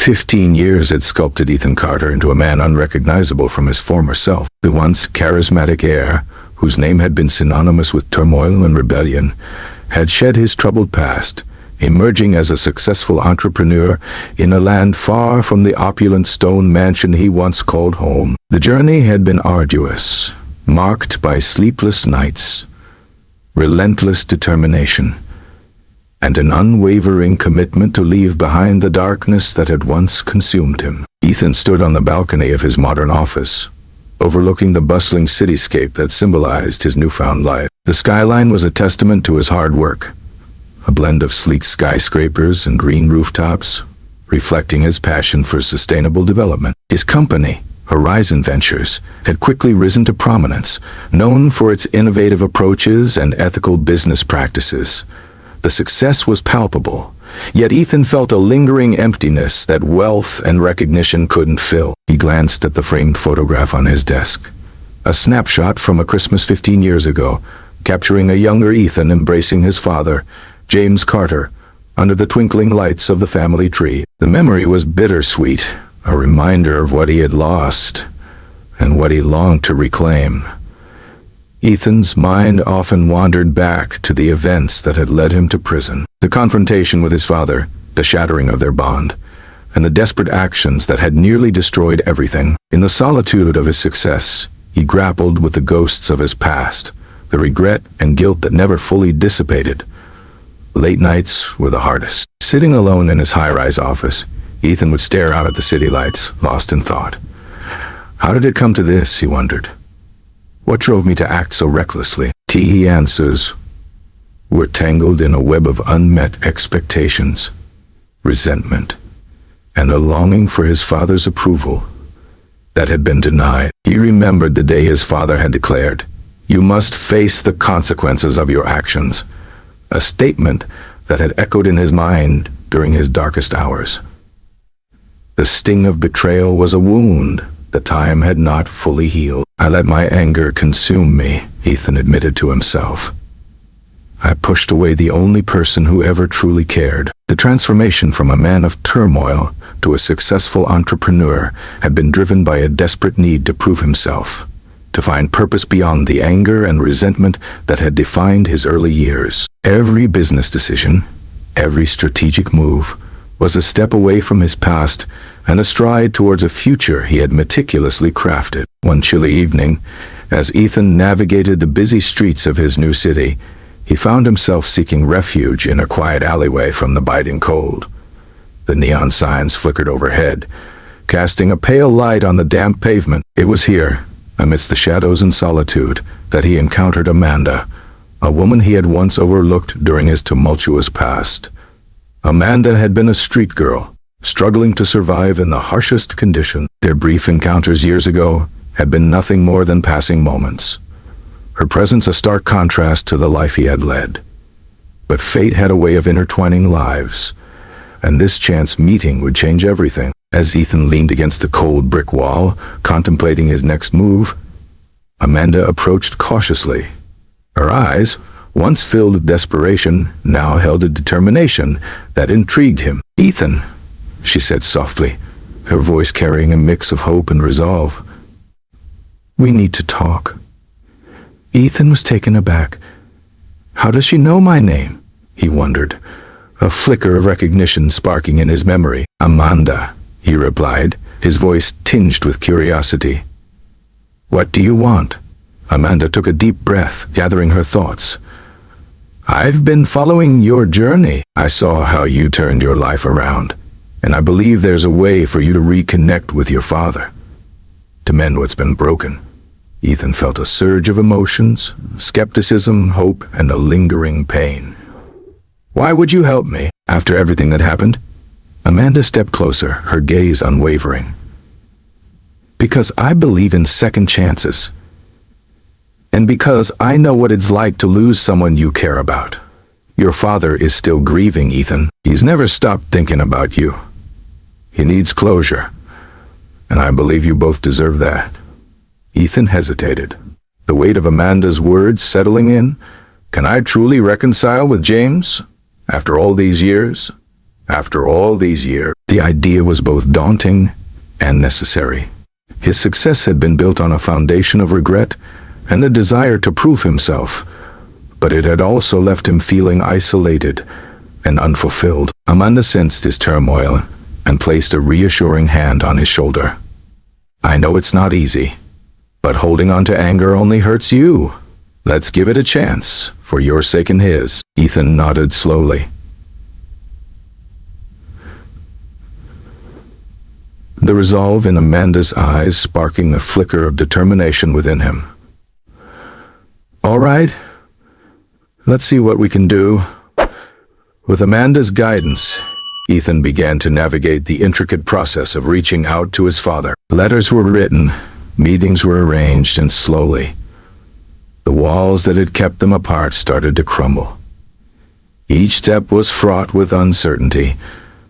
15 years had sculpted Ethan Carter into a man unrecognizable from his former self. The once charismatic heir, whose name had been synonymous with turmoil and rebellion, had shed his troubled past, emerging as a successful entrepreneur in a land far from the opulent stone mansion he once called home. The journey had been arduous, marked by sleepless nights, relentless determination, and an unwavering commitment to leave behind the darkness that had once consumed him. Ethan stood on the balcony of his modern office, overlooking the bustling cityscape that symbolized his newfound life. The skyline was a testament to his hard work, a blend of sleek skyscrapers and green rooftops, reflecting his passion for sustainable development. His company, Horizon Ventures, had quickly risen to prominence, known for its innovative approaches and ethical business practices. The success was palpable, yet Ethan felt a lingering emptiness that wealth and recognition couldn't fill. He glanced at the framed photograph on his desk, a snapshot from a Christmas 15 years ago, capturing a younger Ethan embracing his father, James Carter, under the twinkling lights of the family tree. The memory was bittersweet, a reminder of what he had lost and what he longed to reclaim. Ethan's mind often wandered back to the events that had led him to prison. The confrontation with his father, the shattering of their bond, and the desperate actions that had nearly destroyed everything. In the solitude of his success, he grappled with the ghosts of his past, the regret and guilt that never fully dissipated. Late nights were the hardest. Sitting alone in his high-rise office, Ethan would stare out at the city lights, lost in thought. How did it come to this, he wondered. What drove me to act so recklessly? Teehee answers were tangled in a web of unmet expectations, resentment, and a longing for his father's approval that had been denied. He remembered the day his father had declared, "You must face the consequences of your actions," a statement that had echoed in his mind during his darkest hours. The sting of betrayal was a wound the time had not fully healed. "I let my anger consume me," Ethan admitted to himself. "I pushed away the only person who ever truly cared." The transformation from a man of turmoil to a successful entrepreneur had been driven by a desperate need to prove himself, to find purpose beyond the anger and resentment that had defined his early years. Every business decision, every strategic move, was a step away from his past and a stride towards a future he had meticulously crafted. One chilly evening, as Ethan navigated the busy streets of his new city, he found himself seeking refuge in a quiet alleyway from the biting cold. The neon signs flickered overhead, casting a pale light on the damp pavement. It was here, amidst the shadows and solitude, that he encountered Amanda, a woman he had once overlooked during his tumultuous past. Amanda had been a street girl, struggling to survive in the harshest conditions. Their brief encounters years ago had been nothing more than passing moments, her presence a stark contrast to the life he had led. But fate had a way of intertwining lives, and this chance meeting would change everything. As Ethan leaned against the cold brick wall, contemplating his next move, Amanda approached cautiously. Her eyes, once filled with desperation, now held a determination that intrigued him. "Ethan," she said softly, her voice carrying a mix of hope and resolve. "We need to talk." Ethan was taken aback. How does she know my name? He wondered, a flicker of recognition sparking in his memory. "Amanda," he replied, his voice tinged with curiosity. "What do you want?" Amanda took a deep breath, gathering her thoughts. "I've been following your journey. I saw how you turned your life around, and I believe there's a way for you to reconnect with your father, to mend what's been broken." Ethan felt a surge of emotions, skepticism, hope, and a lingering pain. "Why would you help me, after everything that happened?" Amanda stepped closer, her gaze unwavering. "Because I believe in second chances. And because I know what it's like to lose someone you care about. Your father is still grieving, Ethan. He's never stopped thinking about you. He needs closure, and I believe you both deserve that." Ethan hesitated, the weight of Amanda's words settling in. Can I truly reconcile with James? After all these years? After all these years? The idea was both daunting and necessary. His success had been built on a foundation of regret and a desire to prove himself, but it had also left him feeling isolated and unfulfilled. Amanda sensed his turmoil and placed a reassuring hand on his shoulder. "I know it's not easy, but holding on to anger only hurts you. Let's give it a chance, for your sake and his." Ethan nodded slowly. The resolve in Amanda's eyes sparking a flicker of determination within him. "All right, let's see what we can do." With Amanda's guidance, Ethan began to navigate the intricate process of reaching out to his father. Letters were written, meetings were arranged, and slowly, the walls that had kept them apart started to crumble. Each step was fraught with uncertainty,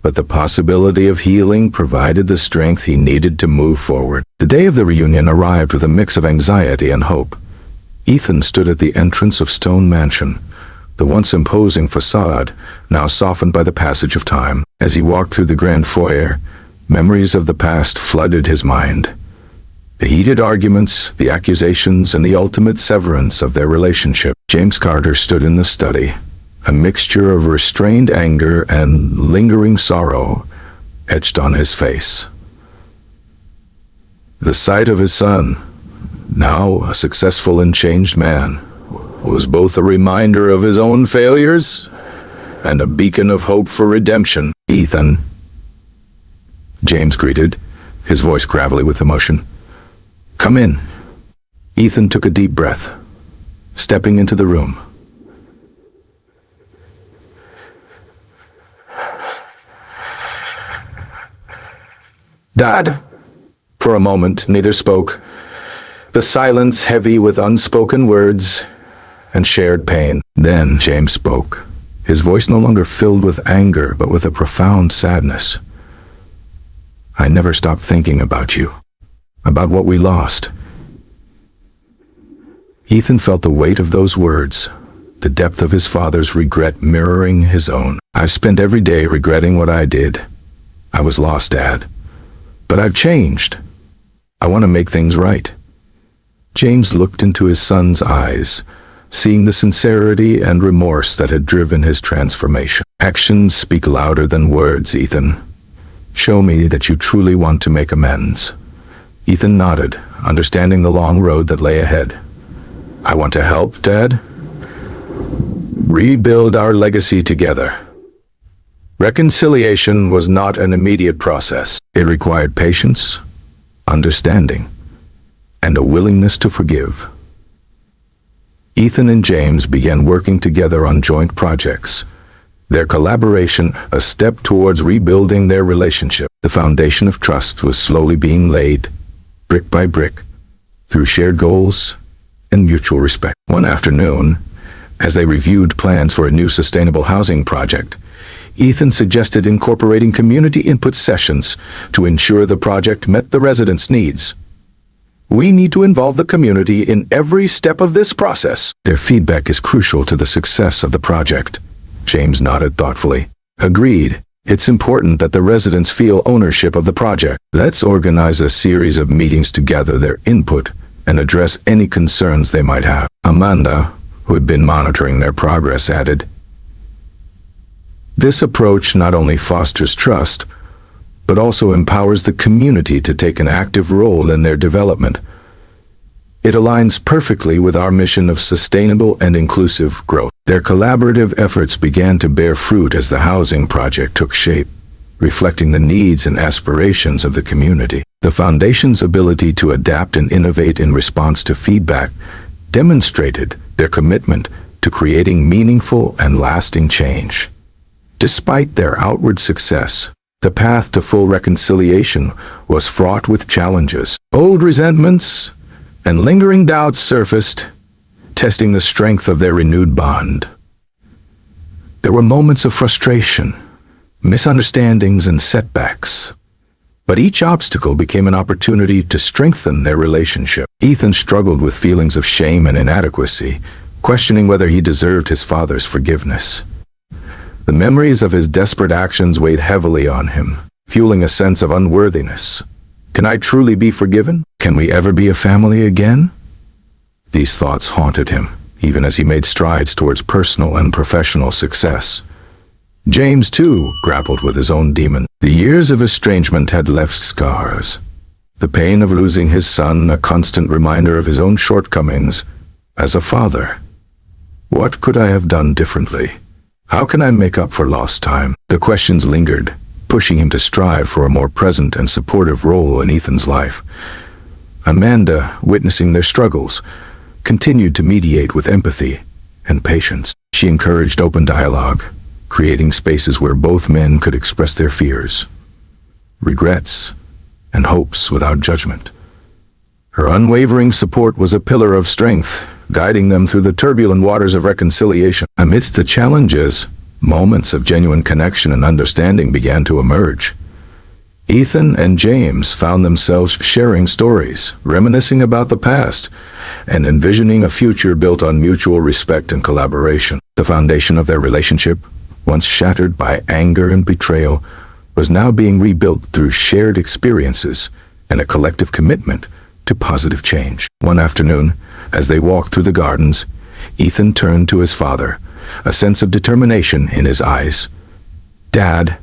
but the possibility of healing provided the strength he needed to move forward. The day of the reunion arrived with a mix of anxiety and hope. Ethan stood at the entrance of Stone Mansion, the once imposing facade now softened by the passage of time. As he walked through the grand foyer, memories of the past flooded his mind. The heated arguments, the accusations, and the ultimate severance of their relationship. James Carter stood in the study, a mixture of restrained anger and lingering sorrow etched on his face. The sight of his son, now a successful and changed man, was both a reminder of his own failures and a beacon of hope for redemption. "Ethan," James greeted, his voice gravelly with emotion. "Come in." Ethan took a deep breath, stepping into the room. "Dad?" For a moment, neither spoke, the silence heavy with unspoken words and shared pain. Then James spoke, his voice no longer filled with anger, but with a profound sadness. "I never stopped thinking about you, about what we lost." Ethan felt the weight of those words, the depth of his father's regret mirroring his own. "I've spent every day regretting what I did. I was lost, Dad. But I've changed. I want to make things right." James looked into his son's eyes, seeing the sincerity and remorse that had driven his transformation. "Actions speak louder than words, Ethan. Show me that you truly want to make amends." Ethan nodded, understanding the long road that lay ahead. "I want to help, Dad. Rebuild our legacy together." Reconciliation was not an immediate process. It required patience, understanding, and a willingness to forgive. Ethan and James began working together on joint projects, their collaboration a step towards rebuilding their relationship. The foundation of trust was slowly being laid, brick by brick, through shared goals and mutual respect. One afternoon, as they reviewed plans for a new sustainable housing project, Ethan suggested incorporating community input sessions to ensure the project met the residents' needs. "We need to involve the community in every step of this process. Their feedback is crucial to the success of the project." James nodded thoughtfully. "Agreed. It's important that the residents feel ownership of the project. Let's organize a series of meetings to gather their input and address any concerns they might have." Amanda, who had been monitoring their progress, added, "This approach not only fosters trust, but also empowers the community to take an active role in their development. It aligns perfectly with our mission of sustainable and inclusive growth." Their collaborative efforts began to bear fruit as the housing project took shape, reflecting the needs and aspirations of the community. The foundation's ability to adapt and innovate in response to feedback demonstrated their commitment to creating meaningful and lasting change. Despite their outward success, the path to full reconciliation was fraught with challenges. Old resentments and lingering doubts surfaced, testing the strength of their renewed bond. There were moments of frustration, misunderstandings, and setbacks, but each obstacle became an opportunity to strengthen their relationship. Ethan struggled with feelings of shame and inadequacy, questioning whether he deserved his father's forgiveness. The memories of his desperate actions weighed heavily on him, fueling a sense of unworthiness. Can I truly be forgiven? Can we ever be a family again? These thoughts haunted him, even as he made strides towards personal and professional success. James, too, grappled with his own demon. The years of estrangement had left scars. The pain of losing his son, a constant reminder of his own shortcomings as a father. What could I have done differently? How can I make up for lost time? The questions lingered, pushing him to strive for a more present and supportive role in Ethan's life. Amanda, witnessing their struggles, continued to mediate with empathy and patience. She encouraged open dialogue, creating spaces where both men could express their fears, regrets, and hopes without judgment. Her unwavering support was a pillar of strength, guiding them through the turbulent waters of reconciliation. Amidst the challenges, moments of genuine connection and understanding began to emerge. Ethan and James found themselves sharing stories, reminiscing about the past, and envisioning a future built on mutual respect and collaboration. The foundation of their relationship, once shattered by anger and betrayal, was now being rebuilt through shared experiences and a collective commitment to positive change. One afternoon, as they walked through the gardens, Ethan turned to his father, a sense of determination in his eyes. "Dad,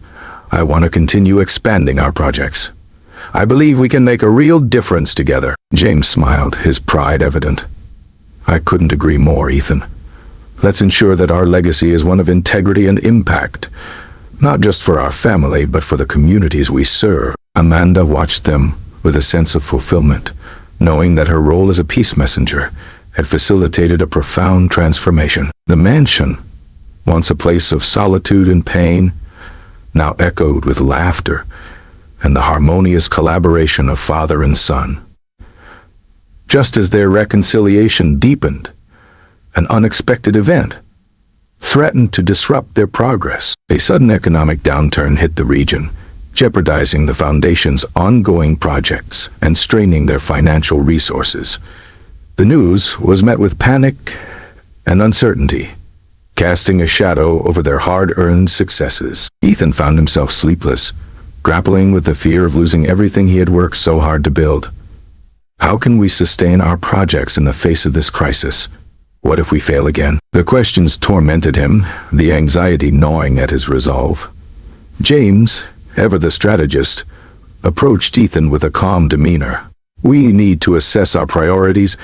I want to continue expanding our projects. I believe we can make a real difference together." James smiled, his pride evident. "I couldn't agree more, Ethan. Let's ensure that our legacy is one of integrity and impact, not just for our family, but for the communities we serve." Amanda watched them with a sense of fulfillment, knowing that her role as a peace messenger had facilitated a profound transformation. The mansion, once a place of solitude and pain, now echoed with laughter and the harmonious collaboration of father and son. Just as their reconciliation deepened, an unexpected event threatened to disrupt their progress. A sudden economic downturn hit the region, jeopardizing the foundation's ongoing projects and straining their financial resources. The news was met with panic and uncertainty, casting a shadow over their hard-earned successes. Ethan found himself sleepless, grappling with the fear of losing everything he had worked so hard to build. How can we sustain our projects in the face of this crisis? What if we fail again? The questions tormented him, the anxiety gnawing at his resolve. James, ever the strategist, approached Ethan with a calm demeanor. "We need to assess our priorities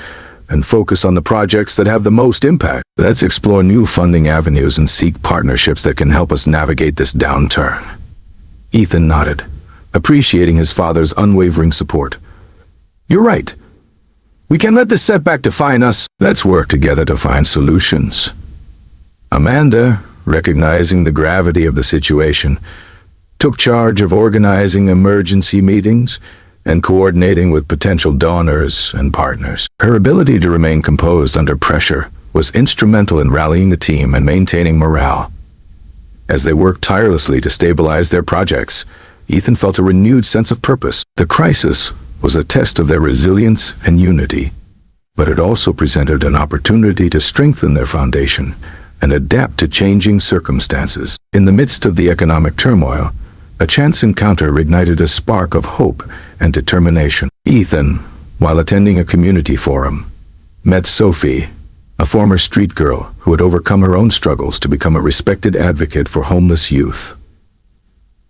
and focus on the projects that have the most impact. Let's explore new funding avenues and seek partnerships that can help us navigate this downturn." Ethan nodded, appreciating his father's unwavering support. "You're right. We can't let this setback define us. Let's work together to find solutions." Amanda, recognizing the gravity of the situation, took charge of organizing emergency meetings and coordinating with potential donors and partners. Her ability to remain composed under pressure was instrumental in rallying the team and maintaining morale. As they worked tirelessly to stabilize their projects, Ethan felt a renewed sense of purpose. The crisis was a test of their resilience and unity, but it also presented an opportunity to strengthen their foundation and adapt to changing circumstances. In the midst of the economic turmoil, a chance encounter ignited a spark of hope and determination. Ethan, while attending a community forum, met Sophie, a former street girl who had overcome her own struggles to become a respected advocate for homeless youth.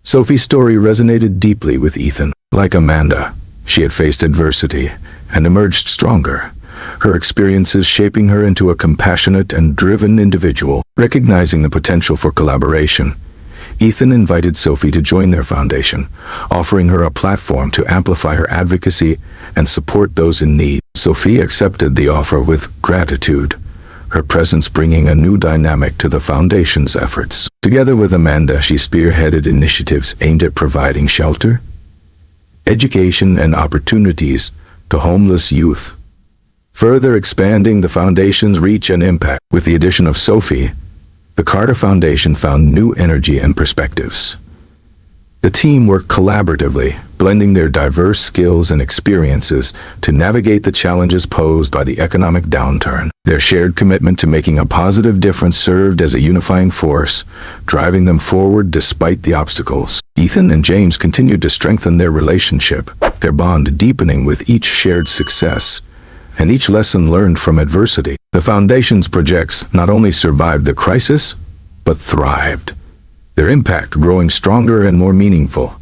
Sophie's story resonated deeply with Ethan. Like Amanda, she had faced adversity and emerged stronger, her experiences shaping her into a compassionate and driven individual. Recognizing the potential for collaboration, Ethan invited Sophie to join their foundation, offering her a platform to amplify her advocacy and support those in need. Sophie accepted the offer with gratitude, her presence bringing a new dynamic to the foundation's efforts. Together with Amanda, she spearheaded initiatives aimed at providing shelter, education, and opportunities to homeless youth, further expanding the foundation's reach and impact. With the addition of Sophie, the Carter Foundation found new energy and perspectives. The team worked collaboratively, blending their diverse skills and experiences to navigate the challenges posed by the economic downturn. Their shared commitment to making a positive difference served as a unifying force, driving them forward despite the obstacles. Ethan and James continued to strengthen their relationship, their bond deepening with each shared success and each lesson learned from adversity. The Foundation's projects not only survived the crisis, but thrived, their impact growing stronger and more meaningful.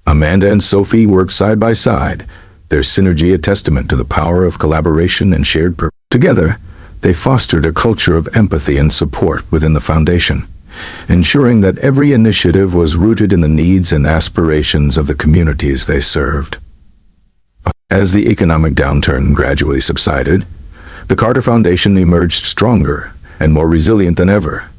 Amanda and Sophie worked side by side, their synergy a testament to the power of collaboration and shared purpose. Together, they fostered a culture of empathy and support within the Foundation, ensuring that every initiative was rooted in the needs and aspirations of the communities they served. As the economic downturn gradually subsided, the Carter Foundation emerged stronger and more resilient than ever.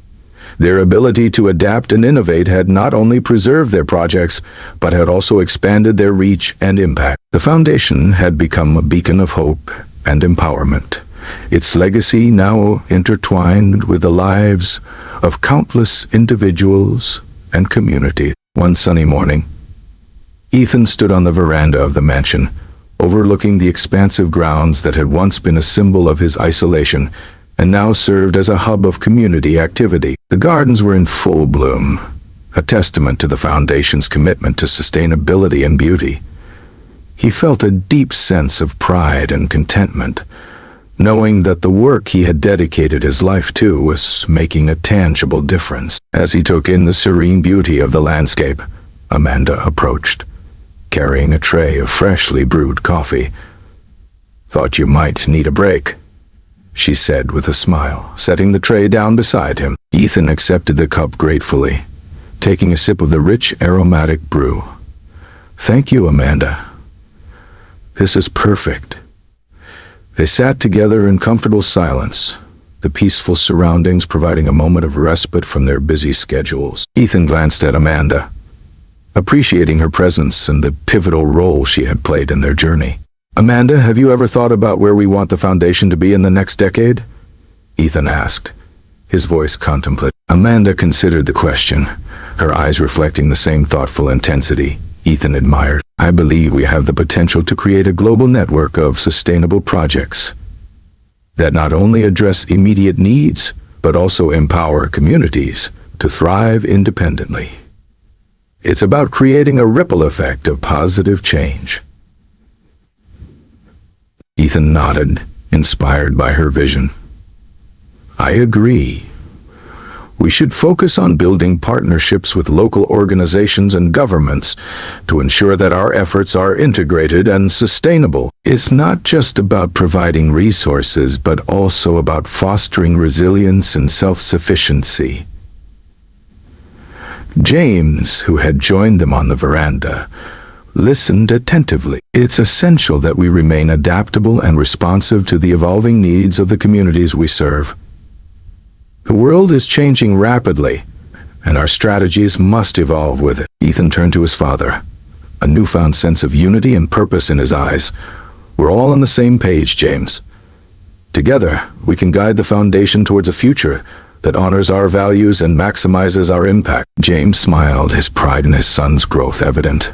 Their ability to adapt and innovate had not only preserved their projects, but had also expanded their reach and impact. The Foundation had become a beacon of hope and empowerment, its legacy now intertwined with the lives of countless individuals and communities. One sunny morning, Ethan stood on the veranda of the mansion, overlooking the expansive grounds that had once been a symbol of his isolation and now served as a hub of community activity. The gardens were in full bloom, a testament to the Foundation's commitment to sustainability and beauty. He felt a deep sense of pride and contentment, knowing that the work he had dedicated his life to was making a tangible difference. As he took in the serene beauty of the landscape, Amanda approached, carrying a tray of freshly brewed coffee. "Thought you might need a break," she said with a smile, setting the tray down beside him. Ethan accepted the cup gratefully, taking a sip of the rich, aromatic brew. "Thank you, Amanda. This is perfect." They sat together in comfortable silence, the peaceful surroundings providing a moment of respite from their busy schedules. Ethan glanced at Amanda, appreciating her presence and the pivotal role she had played in their journey. "Amanda, have you ever thought about where we want the Foundation to be in the next decade?" Ethan asked, his voice contemplative. Amanda considered the question, her eyes reflecting the same thoughtful intensity Ethan admired. "I believe we have the potential to create a global network of sustainable projects that not only address immediate needs, but also empower communities to thrive independently. It's about creating a ripple effect of positive change." Ethan nodded, inspired by her vision. "I agree. We should focus on building partnerships with local organizations and governments to ensure that our efforts are integrated and sustainable. It's not just about providing resources, but also about fostering resilience and self-sufficiency." James, who had joined them on the veranda, listened attentively. "It's essential that we remain adaptable and responsive to the evolving needs of the communities we serve. The world is changing rapidly, and our strategies must evolve with it." Ethan turned to his father, a newfound sense of unity and purpose in his eyes. "We're all on the same page, James. Together, we can guide the Foundation towards a future that honors our values and maximizes our impact." James smiled, his pride in his son's growth evident.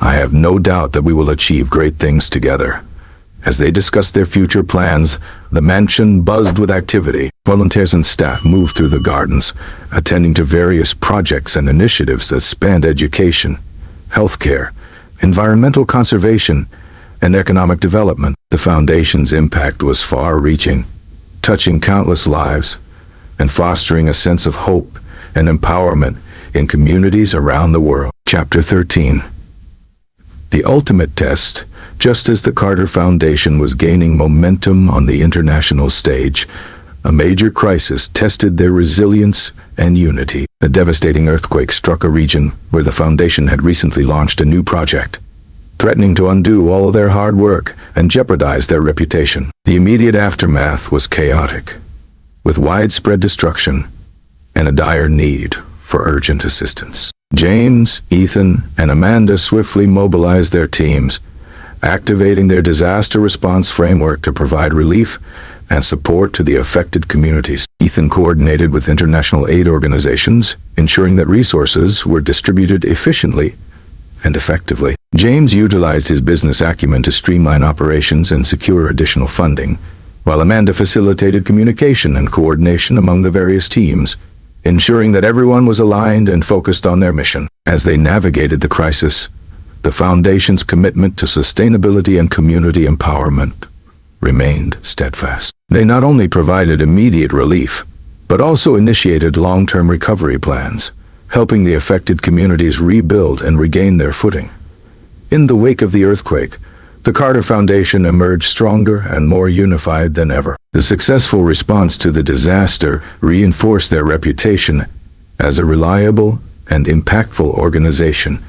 "I have no doubt that we will achieve great things together." As they discussed their future plans, the mansion buzzed with activity. Volunteers and staff moved through the gardens, attending to various projects and initiatives that spanned education, healthcare, environmental conservation, and economic development. The Foundation's impact was far-reaching, touching countless lives and fostering a sense of hope and empowerment in communities around the world. Chapter 13. The ultimate test. Just as the Carter Foundation was gaining momentum on the international stage, a major crisis tested their resilience and unity. A devastating earthquake struck a region where the Foundation had recently launched a new project, threatening to undo all of their hard work and jeopardize their reputation. The immediate aftermath was chaotic, with widespread destruction and a dire need for urgent assistance. James, Ethan, and Amanda swiftly mobilized their teams, activating their disaster response framework to provide relief and support to the affected communities. Ethan coordinated with international aid organizations, ensuring that resources were distributed efficiently and effectively. James utilized his business acumen to streamline operations and secure additional funding, while Amanda facilitated communication and coordination among the various teams, ensuring that everyone was aligned and focused on their mission. As they navigated the crisis, the Foundation's commitment to sustainability and community empowerment remained steadfast. They not only provided immediate relief, but also initiated long-term recovery plans, helping the affected communities rebuild and regain their footing. In the wake of the earthquake, the Carter Foundation emerged stronger and more unified than ever. The successful response to the disaster reinforced their reputation as a reliable and impactful organization,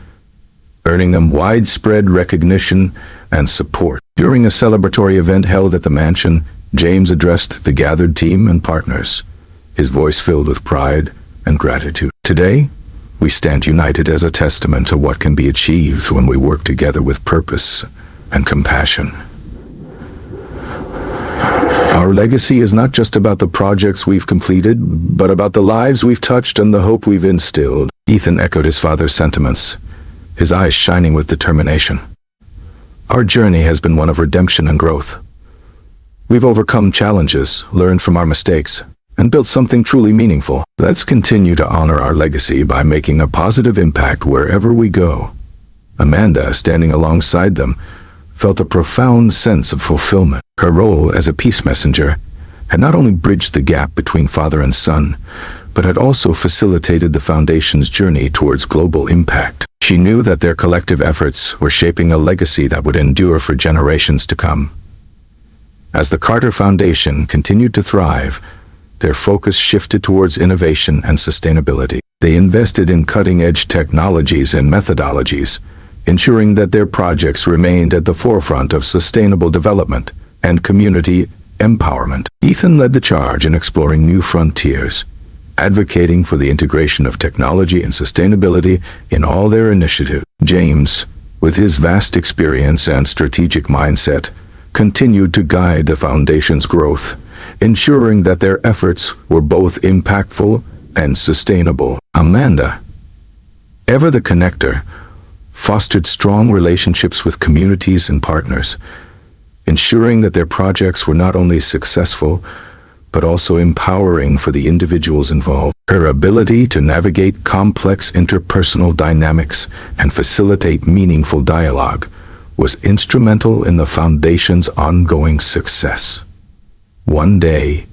earning them widespread recognition and support. During a celebratory event held at the mansion, James addressed the gathered team and partners, his voice filled with pride and gratitude. Today, we stand united as a testament to what can be achieved when we work together with purpose and compassion. Our legacy is not just about the projects we've completed, but about the lives we've touched and the hope we've instilled. Ethan echoed his father's sentiments, his eyes shining with determination. Our journey has been one of redemption and growth. We've overcome challenges, learned from our mistakes, and built something truly meaningful. Let's continue to honor our legacy by making a positive impact wherever we go. Amanda, standing alongside them, felt a profound sense of fulfillment. Her role as a peace messenger had not only bridged the gap between father and son, but had also facilitated the Foundation's journey towards global impact. She knew that their collective efforts were shaping a legacy that would endure for generations to come. As the Carter Foundation continued to thrive, their focus shifted towards innovation and sustainability. They invested in cutting-edge technologies and methodologies, ensuring that their projects remained at the forefront of sustainable development and community empowerment. Ethan led the charge in exploring new frontiers, advocating for the integration of technology and sustainability in all their initiatives. James, with his vast experience and strategic mindset, continued to guide the Foundation's growth, ensuring that their efforts were both impactful and sustainable. Amanda, ever the connector, fostered strong relationships with communities and partners, ensuring that their projects were not only successful, but also empowering for the individuals involved. Her ability to navigate complex interpersonal dynamics and facilitate meaningful dialogue was instrumental in the Foundation's ongoing success. One day,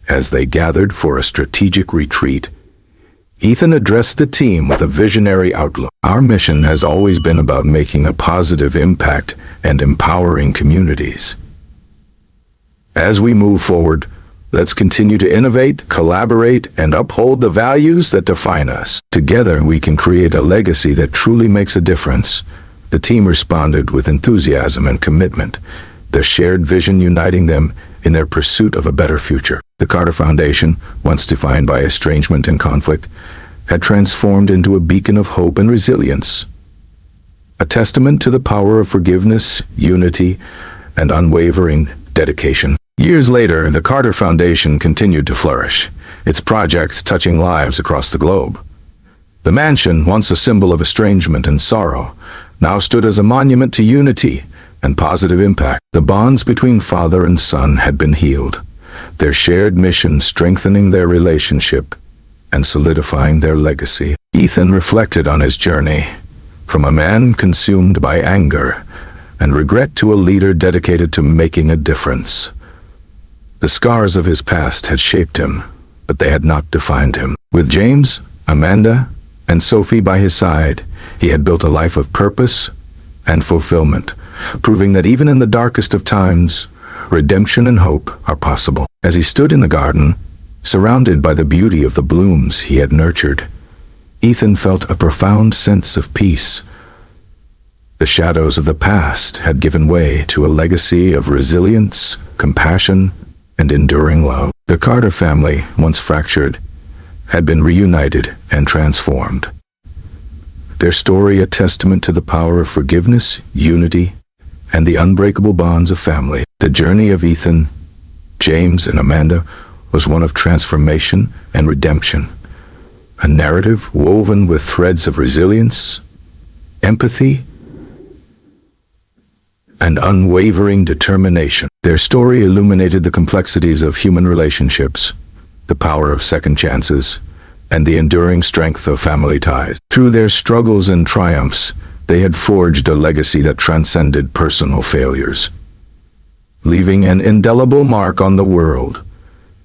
as they gathered for a strategic retreat, Ethan addressed the team with a visionary outlook. Our mission has always been about making a positive impact and empowering communities. As we move forward, let's continue to innovate, collaborate, and uphold the values that define us. Together, we can create a legacy that truly makes a difference. The team responded with enthusiasm and commitment, their shared vision uniting them in their pursuit of a better future. The Carter Foundation, once defined by estrangement and conflict, had transformed into a beacon of hope and resilience, a testament to the power of forgiveness, unity, and unwavering dedication. Years later, the Carter Foundation continued to flourish, its projects touching lives across the globe. The mansion, once a symbol of estrangement and sorrow, now stood as a monument to unity and positive impact. The bonds between father and son had been healed, their shared mission strengthening their relationship and solidifying their legacy. Ethan reflected on his journey, from a man consumed by anger and regret to a leader dedicated to making a difference. The scars of his past had shaped him, but they had not defined him. With James, Amanda, and Sophie by his side, he had built a life of purpose and fulfillment, proving that even in the darkest of times, redemption and hope are possible. As he stood in the garden, surrounded by the beauty of the blooms he had nurtured, Ethan felt a profound sense of peace. The shadows of the past had given way to a legacy of resilience, compassion, and enduring love. The Carter family, once fractured, had been reunited and transformed. Their story a testament to the power of forgiveness, unity, and the unbreakable bonds of family. The journey of Ethan, James, and Amanda was one of transformation and redemption, a narrative woven with threads of resilience, empathy, and unwavering determination. Their story illuminated the complexities of human relationships, the power of second chances, and the enduring strength of family ties. Through their struggles and triumphs, they had forged a legacy that transcended personal failures, leaving an indelible mark on the world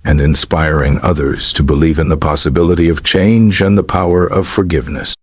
and inspiring others to believe in the possibility of change and the power of forgiveness.